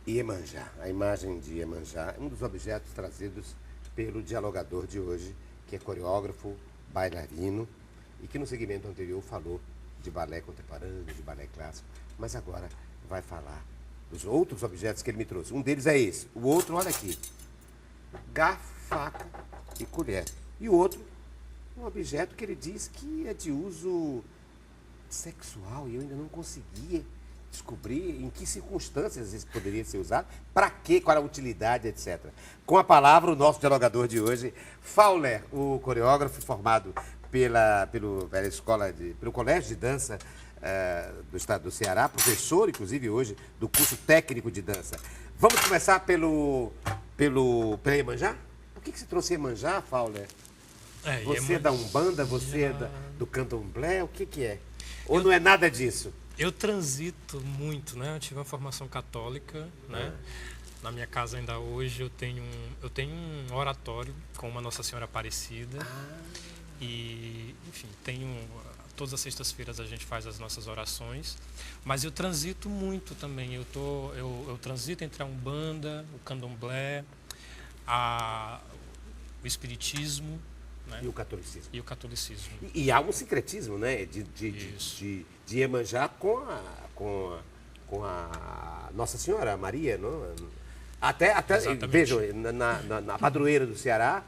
Iemanjá, a imagem de Iemanjá, é um dos objetos trazidos pelo dialogador de hoje, que é coreógrafo, bailarino, e que no segmento anterior falou de balé contemporâneo, de balé clássico, mas agora vai falar dos outros objetos que ele me trouxe. Um deles é esse, o outro, olha aqui, garfo, faca e colher. E o outro, um objeto que ele diz que é de uso sexual, e eu ainda não conseguia descobrir em que circunstâncias isso poderia ser usado, para quê, qual a utilidade, etc. Com a palavra, o nosso dialogador de hoje, Fowler, o coreógrafo formado pelo Colégio de Dança do Estado do Ceará, professor, inclusive, hoje, do curso técnico de dança. Vamos começar pela Iemanjá? Por que você trouxe Iemanjá, Fowler? Você é da Umbanda, você é do Candomblé, o que é? Ou não é nada disso? Eu transito muito, né? Eu tive uma formação católica, né? Na minha casa ainda hoje eu tenho um oratório com uma Nossa Senhora Aparecida. E, enfim, todas as sextas-feiras a gente faz as nossas orações, mas eu transito muito também. Eu transito entre a Umbanda, o Candomblé, o Espiritismo, né? E o catolicismo. E o catolicismo. E há um sincretismo, né? De Iemanjá com a Nossa Senhora Maria, não? Até vejam, na padroeira do Ceará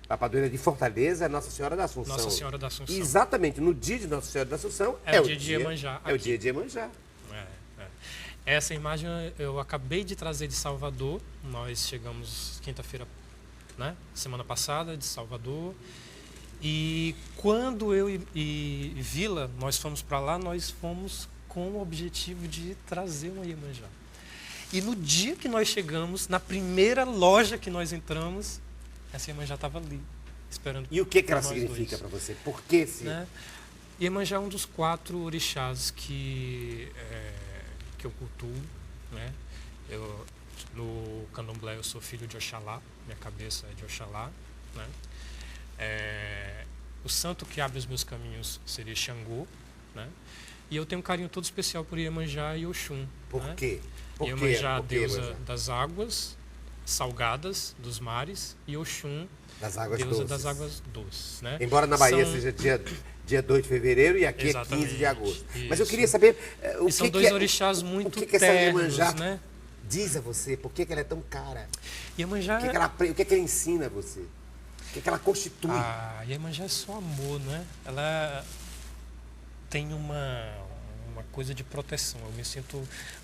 a padroeira de Fortaleza é Nossa Senhora da Assunção. Nossa Senhora da Assunção. Exatamente, no dia de Nossa Senhora da Assunção é o dia de Iemanjá. É o dia de Iemanjá. Essa imagem eu acabei de trazer de Salvador. Nós chegamos quinta-feira, né? Semana passada, de Salvador. E quando eu e Vila, nós fomos para lá, nós fomos com o objetivo de trazer uma Iemanjá. E no dia que nós chegamos, na primeira loja que nós entramos, essa Iemanjá estava ali, esperando. E o que ela significa para você? Por que esse? Né? Iemanjá é um dos 4 orixás que eu cultuo, né? No Candomblé eu sou filho de Oxalá, minha cabeça é de Oxalá, né? O santo que abre os meus caminhos seria Xangô, né? E eu tenho um carinho todo especial por Iemanjá e Oxum. Por né? quê? Iemanjá, deusa das águas salgadas, dos mares, e Oxum, das águas deusa doces. das águas doces. Né? Embora na Bahia seja dia 2 de fevereiro e aqui Exatamente, é 15 de agosto. isso. Mas eu queria saber são dois orixás muito o que essa Iemanjá né? diz a você, por que ela é tão cara? Iemanjá... O que ela ensina a você? O que ela constitui? A Iemanjá é só amor, né? Ela tem uma coisa de proteção. Eu me sinto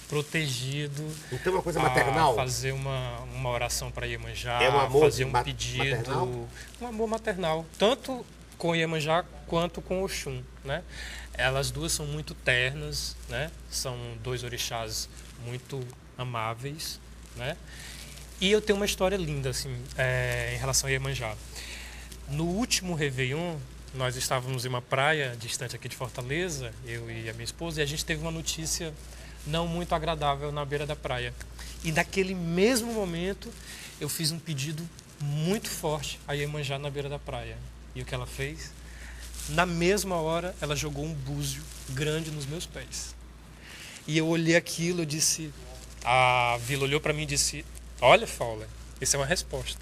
protegido. Então é uma coisa maternal? Fazer uma oração para Iemanjá, é um amor fazer um pedido. Maternal? Um amor maternal. Tanto com Iemanjá quanto com Oxum, né? Elas duas são muito ternas, né? São 2 orixás muito amáveis, né? E eu tenho uma história linda, assim, em relação a Iemanjá. No último Réveillon, nós estávamos em uma praia distante aqui de Fortaleza, eu e a minha esposa, e a gente teve uma notícia não muito agradável na beira da praia. E naquele mesmo momento, eu fiz um pedido muito forte a Iemanjá na beira da praia. E o que ela fez? Na mesma hora, ela jogou um búzio grande nos meus pés. E eu olhei aquilo e disse... A Vila olhou para mim e disse... Olha, Fowler, isso é uma resposta.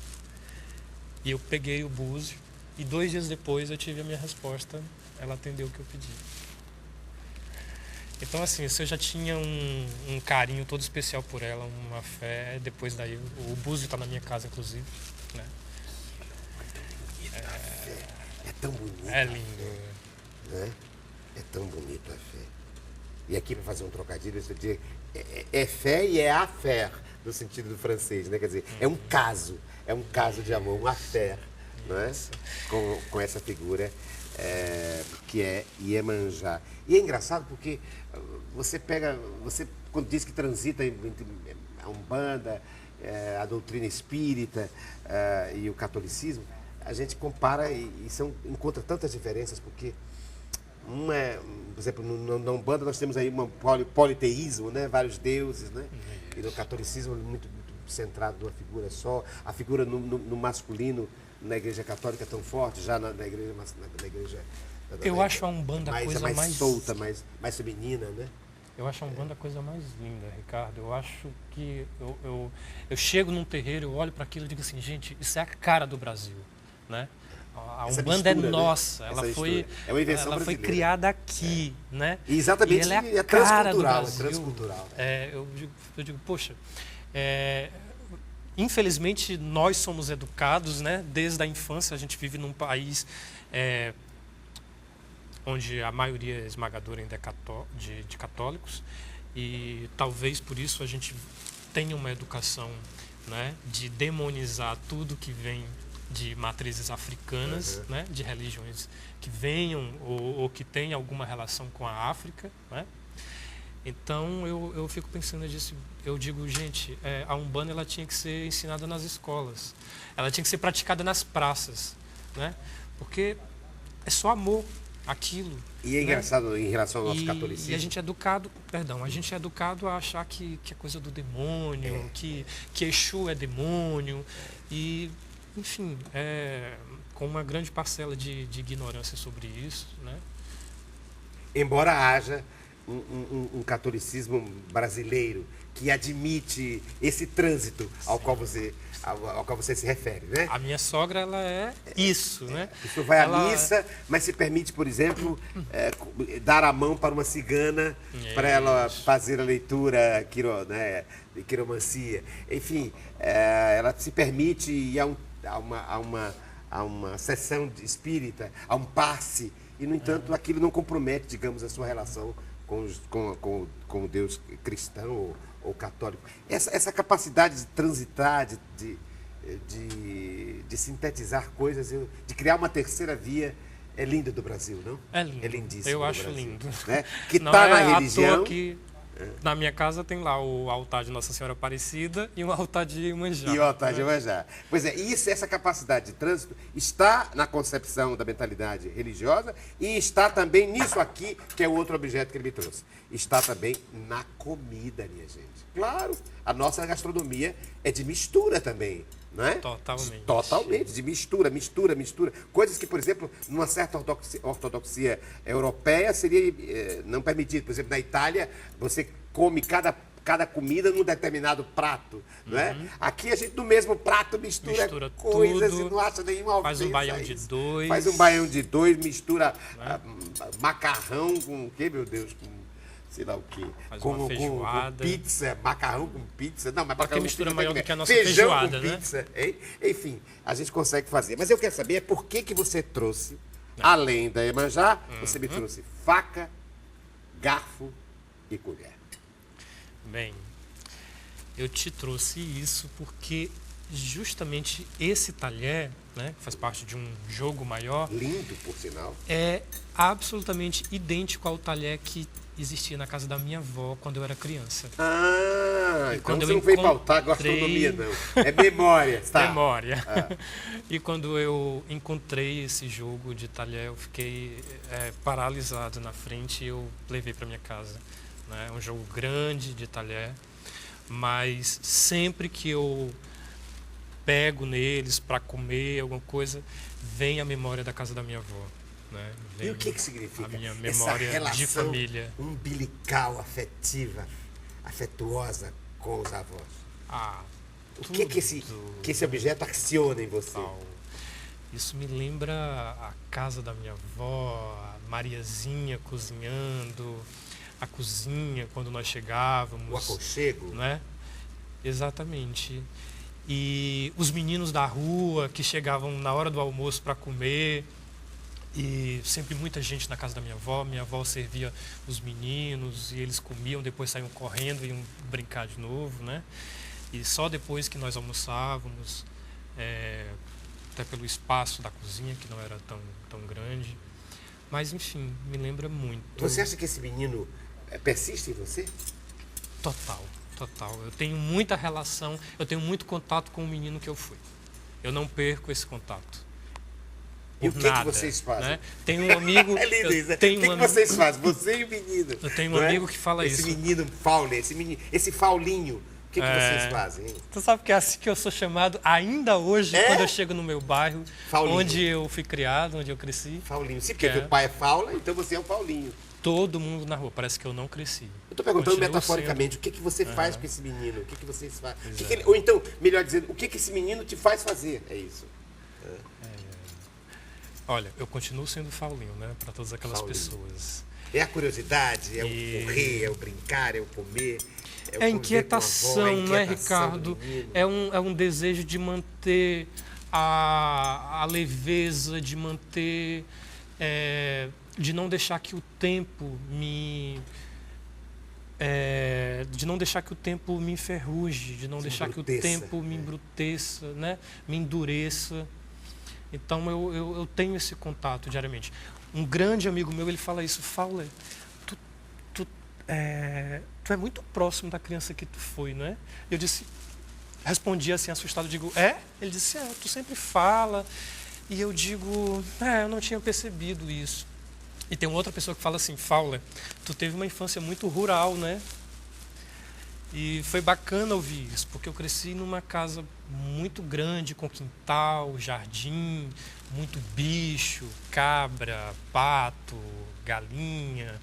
E eu peguei o búzio e 2 dias depois eu tive a minha resposta. Ela atendeu o que eu pedi. Então, assim, se eu já tinha um carinho todo especial por ela, uma fé, depois daí o búzio está na minha casa, inclusive. Né? É tão bonito. É lindo. Né? É tão bonito a fé. E aqui, para fazer um trocadilho, você diz é fé e é affaire, no sentido do francês, né? Quer dizer, é um caso de amor, um affaire, não é? Com essa figura que é Iemanjá. E é engraçado porque você quando diz que transita entre a Umbanda, a doutrina espírita e o catolicismo, a gente compara e encontra tantas diferenças, porque por exemplo, na Umbanda nós temos aí um politeísmo, né? Vários deuses, né? E no catolicismo muito centrado numa figura só. A figura no masculino na Igreja Católica é tão forte, já na igreja eu acho a Umbanda a coisa mais solta, mais feminina, né? Eu acho a Umbanda a coisa mais linda, Ricardo. Eu acho que eu chego num terreiro, eu olho para aquilo e digo assim, gente, isso é a cara do Brasil, né? A Umbanda mistura, é nossa, né? ela Essa foi, mistura. É uma invenção ela foi brasileira. criada aqui, né? E exatamente, e ela é a é cara do transcultural, Brasil. é transcultural. Eu digo, poxa, infelizmente nós somos educados, né? Desde a infância a gente vive num país onde a maioria esmagadora ainda é de católicos e talvez por isso a gente tenha uma educação, né, de demonizar tudo que vem de matrizes africanas, né, de religiões que venham ou que tenham alguma relação com a África, né? Então eu fico pensando nisso, eu digo, gente, a Umbanda ela tinha que ser ensinada nas escolas, ela tinha que ser praticada nas praças, né? Porque é só amor aquilo. E é engraçado, né, em relação ao nosso e catolicismo. a gente é educado a achar que é coisa do demônio, que Exu é demônio e, enfim, com uma grande parcela de ignorância sobre isso, né? Embora haja um catolicismo brasileiro que admite esse trânsito ao qual você se refere, né? A minha sogra, ela é isso, né? Isso vai à missa, mas se permite, por exemplo, dar a mão para uma cigana para ela fazer a leitura de quiromancia. Enfim, ela se permite ir a uma sessão espírita, a um passe, e, no entanto, aquilo não compromete, digamos, a sua relação com o Deus cristão ou católico. Essa capacidade de transitar, de sintetizar coisas, de criar uma terceira via, é linda do Brasil, não? É lindo. É lindíssimo. Eu acho lindo. Né? Que não está é na à religião. toa que na minha casa tem lá o altar de Nossa Senhora Aparecida e o altar de Iemanjá. E o altar de Iemanjá. Pois é, essa capacidade de trânsito está na concepção da mentalidade religiosa e está também nisso aqui, que é o outro objeto que ele me trouxe. Está também na comida, minha gente. Claro, a nossa gastronomia é de mistura também, não é? Totalmente. Totalmente, de mistura. Coisas que, por exemplo, numa certa ortodoxia europeia seria não permitido. Por exemplo, na Itália, você come cada comida num determinado prato, não é? Aqui a gente no mesmo prato mistura coisas tudo, e não acha nenhuma ofensa. Faz um baião de dois. Faz um baião de dois, mistura macarrão com o quê, meu Deus? Com sei lá o quê. Faz uma feijoada. Com pizza, macarrão com pizza. Não, mas macarrão com mistura maior do que a nossa feijão feijoada, com né? pizza. Hein? Enfim, a gente consegue fazer. Mas eu quero saber por que você trouxe, além da Iemanjá, você me trouxe faca, garfo e colher. Bem, eu te trouxe isso porque justamente esse talher, né, que faz parte de um jogo maior, lindo, por sinal, é absolutamente idêntico ao talher que existia na casa da minha avó quando eu era criança. Ah, então você não veio pautar gastronomia, não. É memória, tá? Memória. E quando eu encontrei esse jogo de talher, eu fiquei paralisado na frente e eu levei para minha casa. Né? É um jogo grande de talher, mas sempre que eu pego neles para comer alguma coisa, vem a memória da casa da minha avó. Né? E o que significa? A minha memória essa relação de família umbilical, afetiva, afetuosa com os avós. O que esse objeto aciona em você? Isso me lembra a casa da minha avó, a Mariazinha cozinhando, a cozinha quando nós chegávamos. O aconchego? Né? Exatamente. E os meninos da rua que chegavam na hora do almoço para comer. E sempre muita gente na casa da minha avó. Minha avó servia os meninos e eles comiam, depois saíam correndo e iam brincar de novo, né? E só depois que nós almoçávamos, até pelo espaço da cozinha, que não era tão grande. Mas, enfim, me lembra muito. Você acha que esse menino persiste em você? Total. Eu tenho muita relação, eu tenho muito contato com o menino que eu fui. Eu não perco esse contato. E o que vocês fazem? Né? Tem um amigo... É lindo isso. O que vocês fazem? Você e o menino. Eu tenho um amigo que fala isso. Esse menino Fauler, esse Faulinho, o que vocês fazem? Hein? Tu sabe que é assim que eu sou chamado ainda hoje, quando eu chego no meu bairro, Faulinho. onde eu fui criado, onde eu cresci. Faulinho. Sim, porque teu pai é Faula, então você é um Faulinho. todo mundo na rua. Parece que eu não cresci. Eu estou perguntando Continuo metaforicamente, o que você faz com esse menino? O que vocês fazem? Exato. Ou então, melhor dizendo, o que esse menino te faz fazer? É isso. Olha, eu continuo sendo Faulinho, né? Para todas aquelas Faulinho. pessoas. É a curiosidade, é o correr, é o brincar, é o comer. É o a conviver inquietação, com a avó, a não é, inquietação do Ricardo? menino. É um desejo de manter a leveza, de manter... de não deixar que o tempo de não deixar que o tempo me enferruje, de não Se deixar embruteça, que o tempo me embruteça, né? Me endureça. Então eu tenho esse contato diariamente. Um grande amigo meu, ele fala isso: Fauler, tu é muito próximo da criança que tu foi, não é? Eu respondi assim assustado, digo, é? Ele disse, tu sempre fala. E eu digo, eu não tinha percebido isso. E tem uma outra pessoa que fala assim, Fauler, tu teve uma infância muito rural, né? E foi bacana ouvir isso, porque eu cresci numa casa muito grande, com quintal, jardim, muito bicho, cabra, pato, galinha,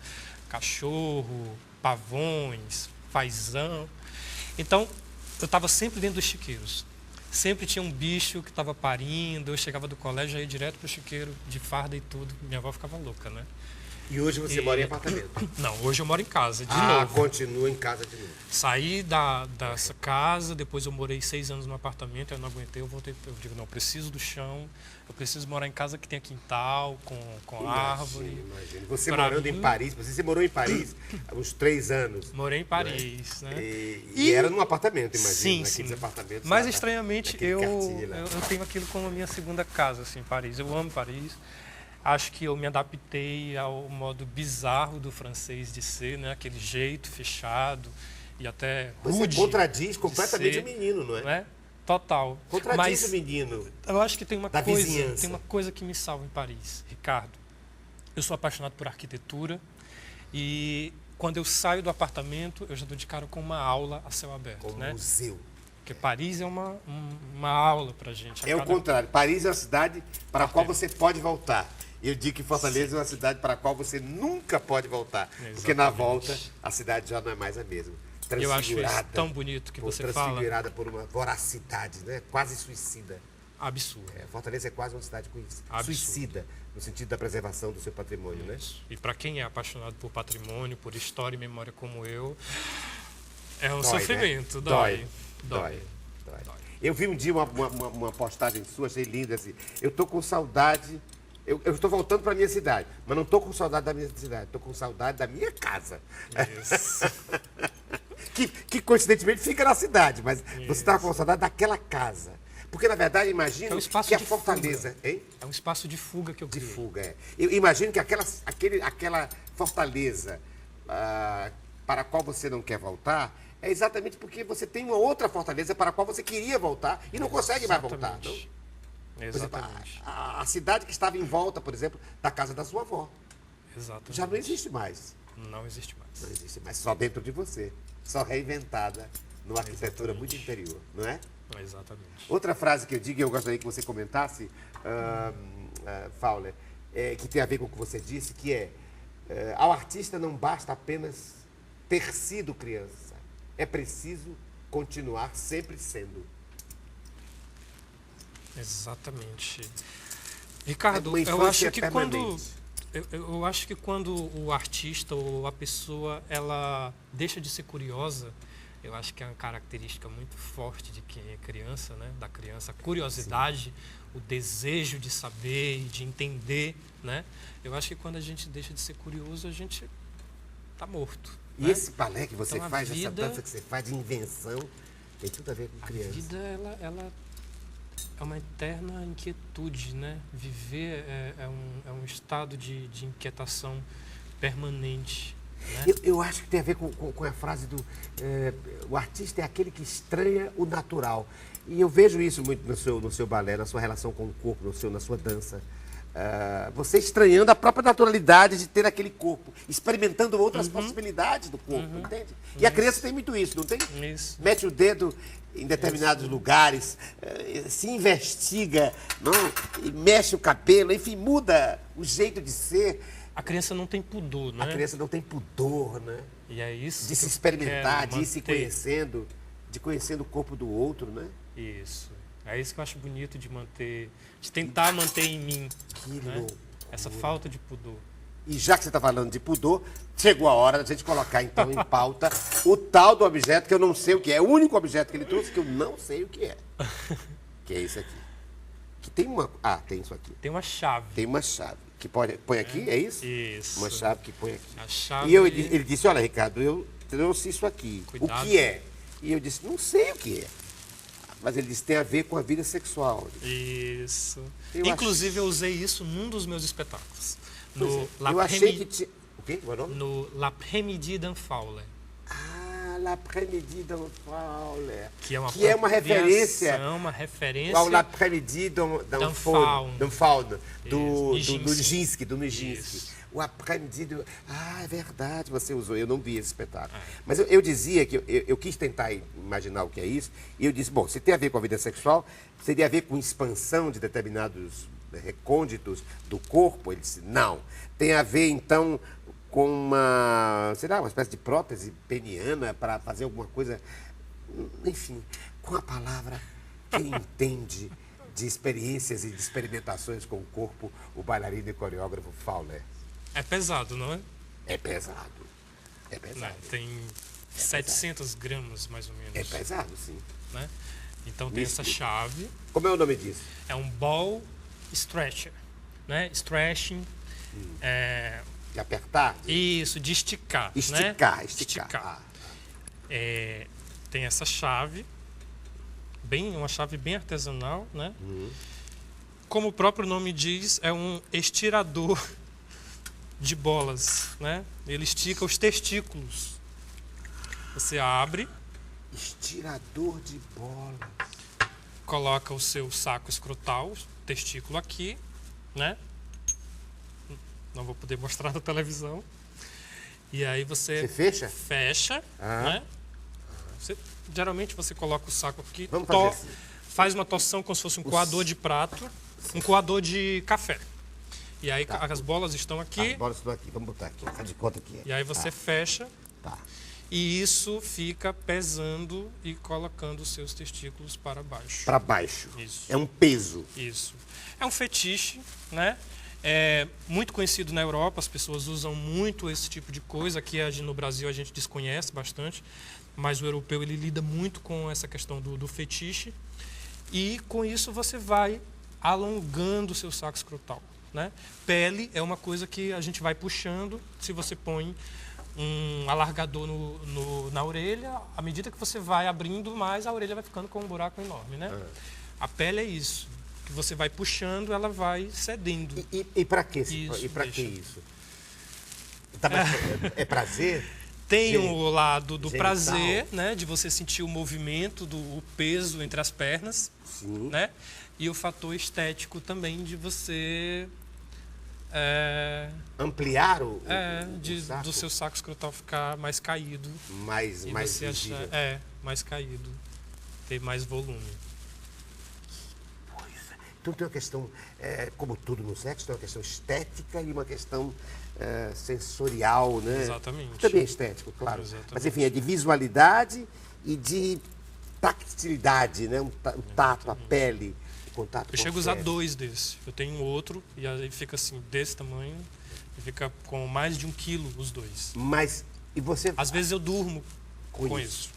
cachorro, pavões, fazão. Então, eu estava sempre dentro dos chiqueiros. Sempre tinha um bicho que estava parindo, eu chegava do colégio, já ia direto para o chiqueiro, de farda e tudo. Minha avó ficava louca, né? E hoje você mora em apartamento? Não, hoje eu moro em casa, de Ah, novo. continua em casa de novo. Saí dessa casa, depois eu morei 6 anos no apartamento, eu não aguentei, eu voltei, eu digo, não, eu preciso do chão, eu preciso morar em casa que tenha quintal, com árvore. Imagina. Você Pra morando mim- em Paris, você morou em Paris há uns 3 anos. Morei em Paris, né? E era num apartamento, imagina, Sim, naqueles sim. apartamentos. Mas lá, estranhamente naquele eu quartinho lá. tenho aquilo como a minha segunda casa, assim, Paris. Eu amo Paris. Acho que eu me adaptei ao modo bizarro do francês de ser, né? Aquele jeito fechado e até Você rude. contradiz completamente ser, o menino, não é? Não é? Total. Contradiz Mas o menino. eu acho que tem Da vizinhança. tem uma coisa que me salva em Paris, Ricardo. Eu sou apaixonado por arquitetura e quando eu saio do apartamento, eu já dou de cara com uma aula a céu aberto, Como né? museu. Porque Paris é uma aula pra gente. A É o cada- contrário. Paris é uma cidade para a qual você pode voltar. Eu digo que Fortaleza é uma cidade para a qual você nunca pode voltar. Porque na Exatamente. volta a cidade já não é mais a mesma. Eu acho isso Transfigurada. tão bonito que você fala. Transfigurada por uma voracidade, né? Quase suicida. Absurdo. Fortaleza é quase uma cidade Absurdo. suicida, no sentido da preservação do seu patrimônio, né? E para quem é apaixonado por patrimônio, por história e memória como eu, é um Dói, sofrimento. né? Dói. Dói. Eu vi um dia uma postagem sua, achei linda assim. Eu tô com saudade. Eu estou voltando para minha cidade, mas não estou com saudade da minha cidade, estou com saudade da minha casa. Isso. que coincidentemente fica na cidade, mas você estava com saudade daquela casa. Porque, na verdade, imagino É um espaço que a de Fortaleza... fuga. Hein? É um espaço de fuga que eu De criei. fuga, é. Eu imagino que aquela Fortaleza para a qual você não quer voltar é exatamente porque você tem uma outra Fortaleza para a qual você queria voltar e não consegue mais voltar. Não? Por exemplo, Exatamente. a cidade que estava em volta, por exemplo, da casa da sua avó, Exatamente. já não existe mais. Não existe mais. Não existe mais, só dentro de você. Só reinventada numa arquitetura muito interior, não é? Exatamente. Outra frase que eu digo e eu gostaria que você comentasse, Fauler, que tem a ver com o que você disse, que ao artista não basta apenas ter sido criança, é preciso continuar sempre sendo. Exatamente. Ricardo, Uma eu infância acho que permanente. eu acho que quando o artista ou a pessoa ela deixa de ser curiosa, eu acho que é uma característica muito forte de quem é criança, né? Da criança, a curiosidade, o desejo de saber e de entender, né? Eu acho que quando a gente deixa de ser curioso, a gente está morto. E né? esse balé que você Então, a faz, essa vida- dança que você faz de invenção, tem tudo a ver com A criança. vida, ela é uma eterna inquietude, né? Viver é um estado de inquietação permanente, né? Eu acho que tem a ver com a frase do... o artista é aquele que estranha o natural. E eu vejo isso muito no seu balé, na sua relação com o corpo, na sua dança. Você estranhando a própria naturalidade de ter aquele corpo, experimentando outras possibilidades do corpo, entende? E a criança tem muito isso, não tem? Isso. Mete o dedo em determinados lugares, se investiga, não? E mexe o cabelo, enfim, muda o jeito de ser. A criança não tem pudor, né? A criança não tem pudor, né? E é isso De que se eu experimentar, quero de ir se manter. conhecendo, de conhecendo o corpo do outro, né? Isso. É isso que eu acho bonito de manter, de tentar manter em mim, Que né? louco. Essa falta de pudor. E já que você está falando de pudor, chegou a hora da gente colocar então em pauta o tal do objeto que eu não sei o que é. É o único objeto que ele trouxe que eu não sei o que é. Que é esse aqui. Que tem uma. Ah, tem isso aqui. Tem uma chave. Tem uma chave. Que põe aqui, é isso? Isso. Uma chave que põe aqui. A chave. E ele disse, olha, Ricardo, eu trouxe isso aqui. Cuidado. O que é? E eu disse, não sei o que é. Mas ele disse, tem a ver com a vida sexual. Isso. Eu Inclusive, eu usei isso num dos meus espetáculos. No Eu achei que tinha... O quê? Qual é o nome? No L'après-midi d'un Fowler. Ah, L'après-midi d'un Fowler. Que é uma referência uma referência ao L'après-midi d'un Faune, do Nijinsky. Nijinsky. Isso. O après-midi do... Ah, é verdade, você usou. Eu não vi esse espetáculo. Mas eu dizia que eu quis tentar imaginar o que é isso, e eu disse, bom, se tem a ver com a vida sexual, seria a ver com expansão de determinados recônditos do corpo? Ele disse, não. Tem a ver, então, com uma, sei lá, uma espécie de prótese peniana para fazer alguma coisa, enfim, com a palavra quem entende de experiências e de experimentações com o corpo, o bailarino e coreógrafo Fowler. É pesado, não é? É pesado. É pesado. Né? Tem 700 gramas, mais ou menos. É pesado, sim. Né? Então tem essa chave. Como é o nome disso? É um ball stretcher. Né? Stretching. De apertar? Isso, de esticar. Esticar, né? esticar. Ah. Tem essa chave. Uma chave bem artesanal. Né? Como o próprio nome diz, é um estirador de bolas. Né? Ele estica os testículos. Você abre. Estirador de bolas. Coloca o seu saco escrotal, testículo aqui, né? Não vou poder mostrar na televisão. E aí você fecha? Fecha, né? Geralmente você coloca o saco aqui, Vamos fazer assim. faz uma torção como se fosse um coador de prato, um coador de café. E aí as bolas estão aqui. As bolas estão aqui, vamos botar aqui, faz de conta que é. E aí você fecha. Tá. E isso fica pesando e colocando os seus testículos para baixo. Para baixo. Isso. É um peso. Isso. É um fetiche, né? É muito conhecido na Europa, as pessoas usam muito esse tipo de coisa. Aqui no Brasil a gente desconhece bastante, mas o europeu ele lida muito com essa questão do fetiche. E com isso você vai alongando o seu saco escrotal, né? Pele é uma coisa que a gente vai puxando. Se você põe um alargador na orelha, à medida que você vai abrindo mais, a orelha vai ficando com um buraco enorme, né? A pele é isso, que você vai puxando, ela vai cedendo. E para que isso? Isso, E para que deixa. isso? Tá, é prazer? Tem o lado do genital. prazer, né? De você sentir o movimento, o peso entre as pernas, Sim. né? E o fator estético também de você Ampliar saco? do seu saco escrotal ficar mais caído. Mais E você visível. achar, mais caído. Ter mais volume. Pois é. Então tem uma questão, como tudo no sexo, tem uma questão estética e uma questão sensorial, né? Exatamente. Também estético, claro. Exatamente. Mas enfim, é de visualidade e de tactilidade, né? Um tato, a pele, o contato Eu com chego a a usar pele. 2 desses. Eu tenho outro e aí fica assim, desse tamanho. E fica com mais de 1 quilo os dois. Mas, e você... Às vezes eu durmo com Com isso.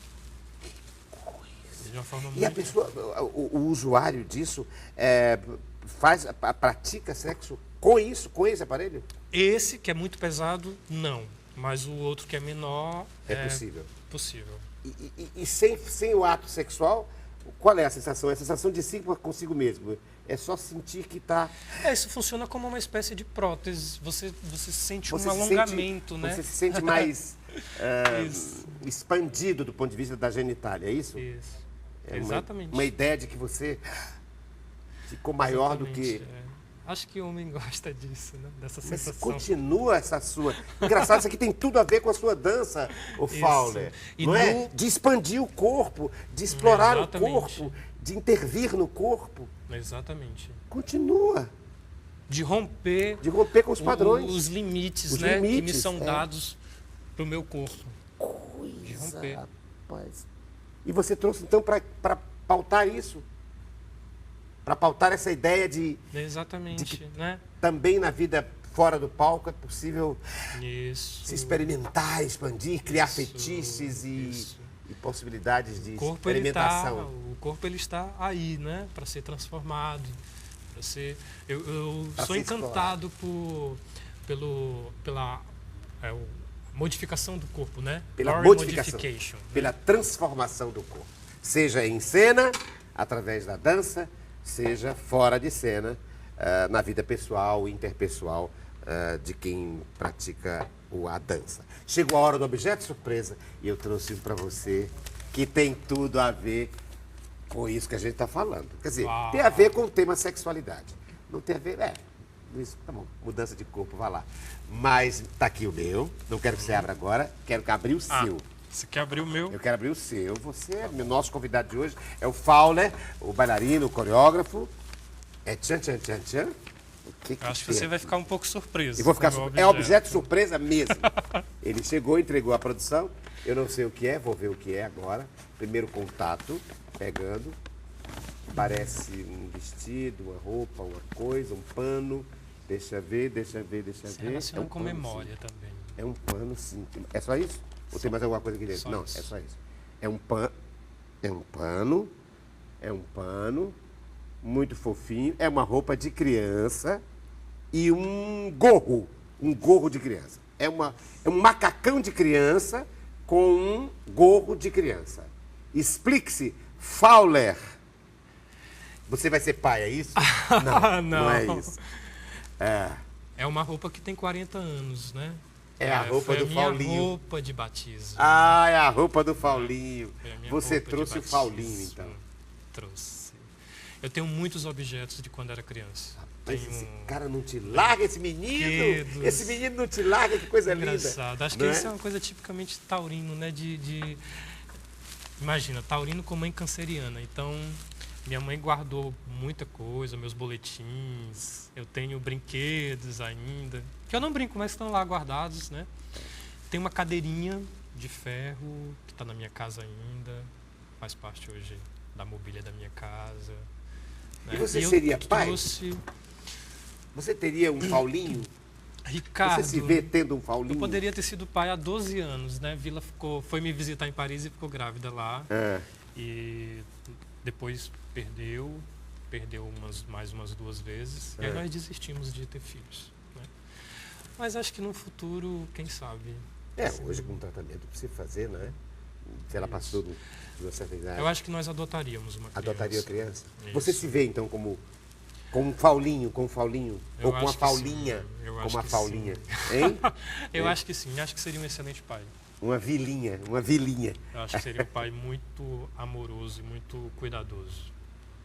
De uma forma E a muito... pessoa, o usuário disso, pratica sexo com isso, com esse aparelho? Esse, que é muito pesado, não. Mas o outro que é menor... É possível. Possível. E sem o ato sexual, qual é a sensação? É a sensação de si consigo mesmo. É só sentir que está... Isso funciona como uma espécie de prótese. Você sente Você um se alongamento, sente, né? Você se sente mais Isso. expandido do ponto de vista da genitália, é isso? Isso. É Exatamente. Uma ideia de que você ficou maior do que... Exatamente, Acho que o homem gosta disso, né? Dessa Mas sensação. continua essa sua... Engraçado, isso aqui tem tudo a ver com a sua dança, o Fowler. E não é? De expandir o corpo, de explorar Exatamente. o corpo, de intervir no corpo. Exatamente. Continua. de romper com os padrões. os limites, Os né, que me limites, são dados para o meu corpo. De romper. Rapaz. E você trouxe, então, para pautar isso? Para pautar essa ideia de Exatamente, né? também na vida fora do palco é possível Isso. se experimentar, expandir, criar Isso, fetiches isso. e possibilidades de O corpo experimentação. ele está aí, né, para ser transformado, para ser. Eu Pra sou ser encantado pela modificação do corpo, né? Pela Body modificação, modification, né? pela transformação do corpo. Seja em cena, através da dança, seja fora de cena, na vida pessoal, interpessoal de quem pratica a dança. Chegou a hora do objeto surpresa e eu trouxe um para você que tem tudo a ver com isso que a gente está falando. Quer dizer, Uau. tem a ver com o tema sexualidade. Não tem a ver... Isso, tá bom, mudança de corpo, vai lá. Mas tá aqui o meu, não quero que você abra agora, quero que abra o seu. Você quer abrir o meu? Eu quero abrir o seu. Você é o nosso convidado de hoje, é o Fowler, o bailarino, o coreógrafo. É tchan, tchan, tchan, tchan. O que Acho que tem você vai aqui? ficar um pouco surpreso. Eu vou ficar com o É objeto surpresa mesmo. Ele chegou, entregou a produção. Eu não sei o que é, vou ver o que é agora. Primeiro contato, pegando. Parece um vestido, uma roupa, uma coisa, um pano. Deixa ver. Se relaciona com pano, memória sim. também. É um pano, sim. É só isso? Ou tem mais alguma coisa aqui dentro? Só Não, isso. é só isso. É um pano. Muito fofinho. É uma roupa de criança e um gorro de criança. É um macacão de criança com um gorro de criança. Explique-se, Fowler. Você vai ser pai, é isso? Não é isso. É uma roupa que tem 40 anos, né? É a roupa foi do a minha Faulinho. roupa de batismo. Ah, é a roupa do Faulinho. Foi a minha Você roupa de trouxe o batismo. Faulinho, então. Trouxe. Eu tenho muitos objetos de quando era criança. Mas Tenho esse cara não te larga, esse menino. brinquedos. Esse menino não te larga, que coisa engraçado. linda. Acho que Não isso é uma coisa tipicamente taurino, né? Imagina, taurino com mãe canceriana. Então, minha mãe guardou muita coisa, meus boletins. Eu tenho brinquedos ainda. Que eu não brinco, mas estão lá guardados, né? Tem uma cadeirinha de ferro que está na minha casa ainda. Faz parte hoje da mobília da minha casa. Né? E você eu seria pai? trouxe... Você teria um Faulinho? Ricardo, Você se vê tendo um Faulinho? eu poderia ter sido pai há 12 anos, né? Vila foi me visitar em Paris e ficou grávida lá. E depois perdeu mais umas 2 vezes. E aí nós desistimos de ter filhos. Né? Mas acho que no futuro, quem sabe. Hoje com tratamento pra você fazer, né? Se ela passou de uma certa idade. Eu acho que nós adotaríamos uma criança. Adotaria a criança? Isso. Você se vê, então, com um Faulinho, ou com uma acho que Faulinha, sim. Eu com acho uma que Faulinha, sim. hein? Eu acho que sim, acho que seria um excelente pai. Uma vilinha. Eu acho que seria um pai muito amoroso e muito cuidadoso.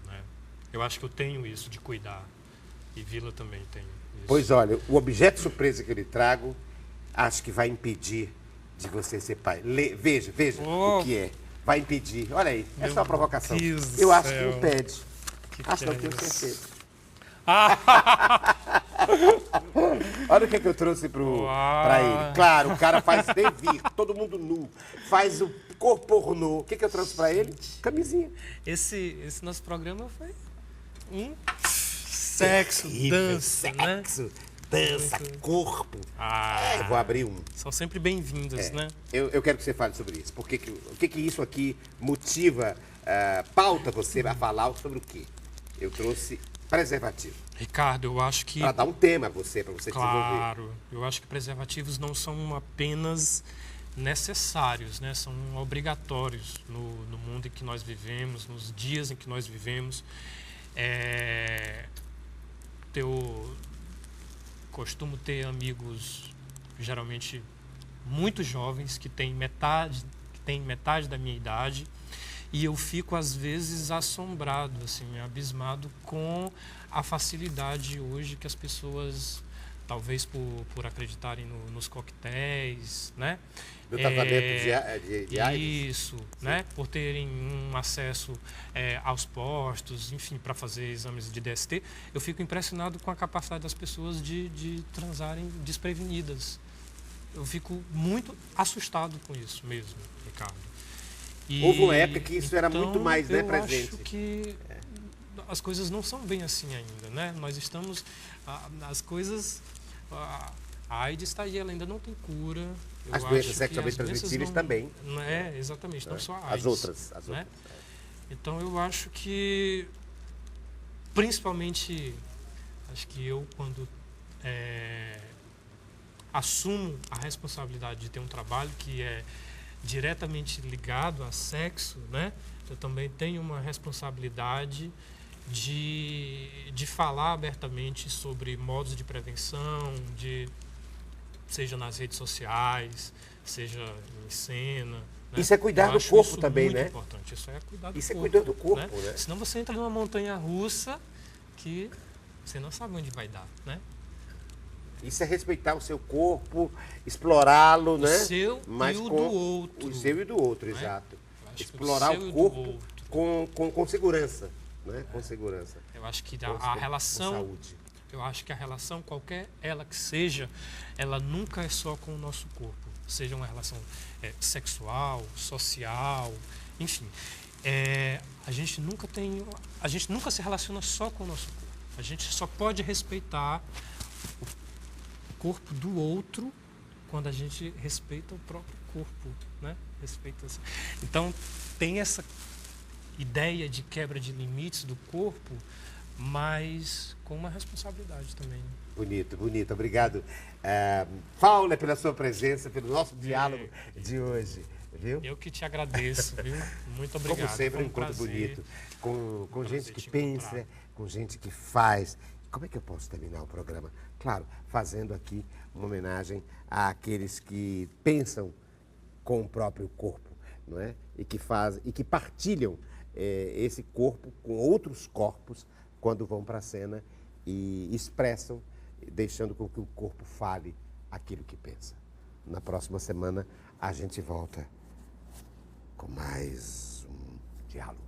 Né? Eu acho que eu tenho isso de cuidar. E Vila também tem isso. Pois olha, o objeto surpresa que eu lhe trago, acho que vai impedir de você ser pai. Veja o que é. Vai impedir. Olha aí, é só uma provocação. Deus do Eu acho que céu. impede. Acho que não é tenho isso? certeza. Olha o que eu trouxe pra ele. Claro, o cara faz devir, todo mundo nu. Faz o corpo pornô. O que eu trouxe pra ele? Camisinha. Esse nosso programa foi sexo, Terrível, dança, né? sexo, dança, corpo. Ah, Eu vou abrir um. são sempre bem-vindas, né? Eu quero que você fale sobre isso. O que isso aqui motiva, pauta você a falar sobre o quê? Eu trouxe preservativo. Ricardo, eu acho que... Para dar um tema para você desenvolver. Claro, eu acho que preservativos não são apenas necessários, né? São obrigatórios no mundo em que nós vivemos, nos dias em que nós vivemos. Eu costumo ter amigos, geralmente muito jovens, que têm metade da minha idade, e eu fico às vezes assombrado, assim, abismado com a facilidade hoje que as pessoas talvez por acreditarem nos coquetéis, né? Do tratamento de AIDS? Isso, né? Por terem um acesso aos postos, enfim, para fazer exames de DST. Eu fico impressionado com a capacidade das pessoas de transarem desprevenidas. Eu fico muito assustado com isso mesmo, Ricardo. Houve uma época que isso era então, muito mais, né, eu presente. acho que as coisas não são bem assim ainda, né? Nós estamos... As coisas... A AIDS está aí, ela ainda não tem cura. As doenças sexualmente transmissíveis também. Não é, exatamente, não só a AIDS. As né? outras. Então eu acho que, principalmente, acho que eu quando assumo a responsabilidade de ter um trabalho que é diretamente ligado a sexo, né? Eu também tenho uma responsabilidade de falar abertamente sobre modos de prevenção, seja nas redes sociais, seja em cena. Né? Isso é cuidar do corpo também, muito né? Importante. Isso é cuidar do Isso corpo. é cuidar do corpo, né? Senão você entra numa montanha russa que você não sabe onde vai dar, né? Isso é respeitar o seu corpo, explorá-lo, né? O seu e o do outro. O seu e do outro, né? exato. Acho que Explorar seu o e do corpo outro. com segurança, né? Com segurança. Eu acho que Com a relação, saúde. eu acho que a relação, qualquer ela que seja, ela nunca é só com o nosso corpo. Seja uma relação sexual, social, enfim. A gente nunca se relaciona só com o nosso corpo. A gente só pode respeitar o corpo do outro quando a gente respeita o próprio corpo, né? Então tem essa ideia de quebra de limites do corpo, mas com uma responsabilidade também. Bonito, bonito. Obrigado, Fauler, pela sua presença, pelo nosso diálogo de hoje. Viu? Eu que te agradeço, viu? Muito obrigado. Como sempre, Foi um encontro prazer. bonito. Com gente que te pensa, encontrar. com gente que faz. Como é que eu posso terminar o programa? Claro, fazendo aqui uma homenagem àqueles que pensam com o próprio corpo, não é? E que partilham esse corpo com outros corpos quando vão para a cena e expressam, deixando com que o corpo fale aquilo que pensa. Na próxima semana a gente volta com mais um diálogo.